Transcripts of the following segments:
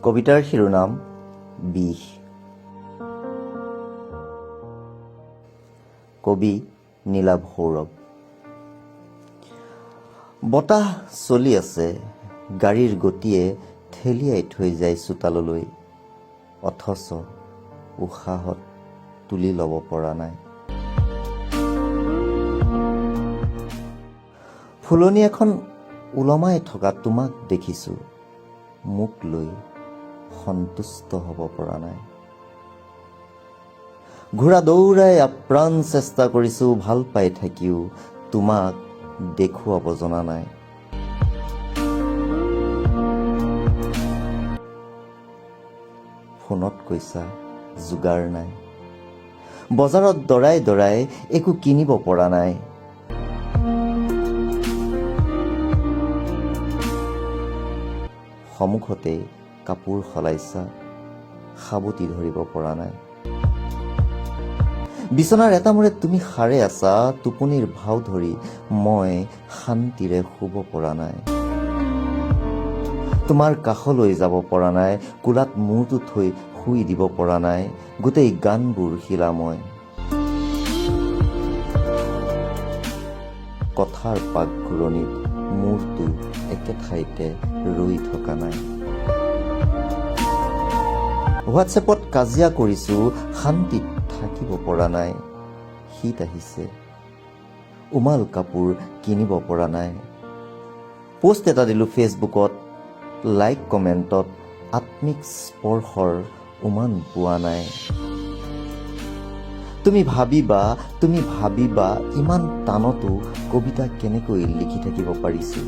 কবিতাৰ শিৰোনাম বিষ। কবি নীলাভ সৌৰভ। বতাহ চলি আছে, গাড়ীৰ গতিয়ে ঠেলিয়াই থৈ যায় চোতাললৈ, অথচ উশাহত তুলি ল'ব পৰা নাই। ফুলনি এখন ওলমাই থকা তোমাক দেখিছোঁ, মোক লৈ সন্তুষ্ট হ'ব পৰা নাই। ঘোঁৰা দৌৰাই আপ্ৰাণ চেষ্টা কৰিছোঁ, ভাল পাই থাকিও তোমাক দেখুৱাব জনা নাই। ফোনত কৈছা যোগাৰ নাই, বজাৰত দৰাই দৰাই একো কিনিব পৰা নাই। সন্মুখতে কাপোৰ সলাইছা, সাবটি ধৰিব পৰা নাই। বিচনাৰ এটা মূৰে তুমি সাৰে আছা, টোপনিৰ ভাও ধৰি মই শান্তিৰে শুব পৰা নাই। তোমাৰ কাষলৈ যাব পৰা নাই, কোলাত মূৰটো থৈ শুই দিব পৰা নাই, গোটেই গানবোৰ শিলা মই। কথাৰ পাক ঘূৰণিত মূৰটো একে ঠাইতে ৰৈ থকা নাই। হোৱাটছএপত কাজিয়া কৰিছোঁ, শান্তিত থাকিব পৰা নাই। শীত আহিছে, উমাল কাপোৰ কিনিব পৰা নাই। পোষ্ট এটা দিলোঁ ফেচবুকত, লাইক কমেণ্টত আত্মিক স্পৰ্শৰ উমান পোৱা নাই। তুমি ভাবিবা ইমান টানতো কবিতা কেনেকৈ লিখি থাকিব পাৰিছোঁ।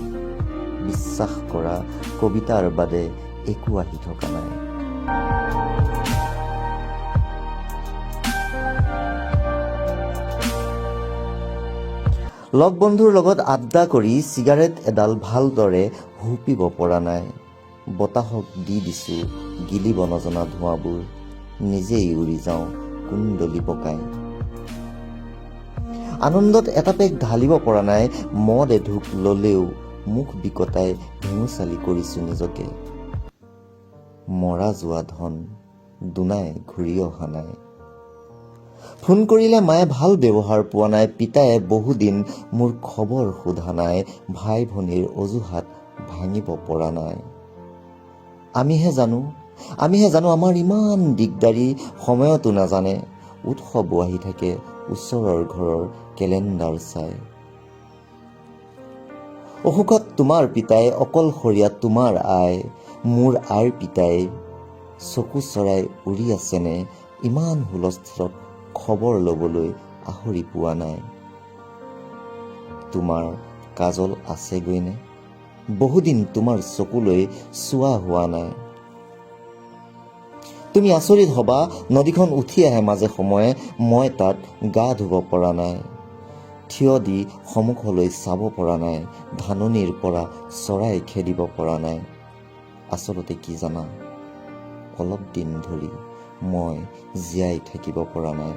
বিশ্বাস কৰা, কবিতাৰ বাদে একো আহি থকা নাই। লগ বন্ধুৰ লগত আড্ডা কৰি চিগাৰেট এডাল ভালদৰে হুপিব পৰা নাই। বতাহক দি দিছোঁ গিলিব নজনা ধোঁৱাবোৰ, নিজেই উৰি যাওঁ কুণ্ডলি পকাই। আনন্দত এটা পেক ঢালিব পৰা নাই, মদ এঢোক ল'লেও মুখ বিকটাই ভেঙুচালি কৰিছোঁ নিজকে। মৰা যোৱা ধন দুনাই ঘূৰি অহা নাই। ফোন কৰিলে মায়ে ভাল ব্যৱহাৰ পোৱা নাই, পিতায়ে বহুদিন মোৰ খবৰ সোধা নাই, ভাই ভনীৰ অজুহাত ভাঙিব পৰা নাই। আমিহে জানো আমাৰ ইমান দিগদাৰী, সময়তো নাজানে। উৎসৱো আহি থাকে ওচৰৰ ঘৰৰ কেলেণ্ডাৰ চাই। অসুখত তোমাৰ পিতাই, অকলশৰীয়া তোমাৰ আই, মোৰ আইৰ পিতাই চকু চৰাই উৰি আছেনে, ইমান হুলস্থলত খবৰ ল'বলৈ আহৰি পোৱা নাই। তোমাৰ কাজল আছেগৈনে, বহুদিন তোমাৰ চকুলৈ চোৱা হোৱা নাই। তুমি আচৰিত হবা, নদীখন উঠি আহে মাজে সময়ে, মই তাত গা ধুব পৰা নাই। থিয় দি সন্মুখলৈ চাব পৰা নাই, ধাননিৰ পৰা চৰাই খেদিব পৰা নাই। আচলতে কি জানা, অলপ দিন ধৰি মই জীয়াই থাকিব পৰা নাই।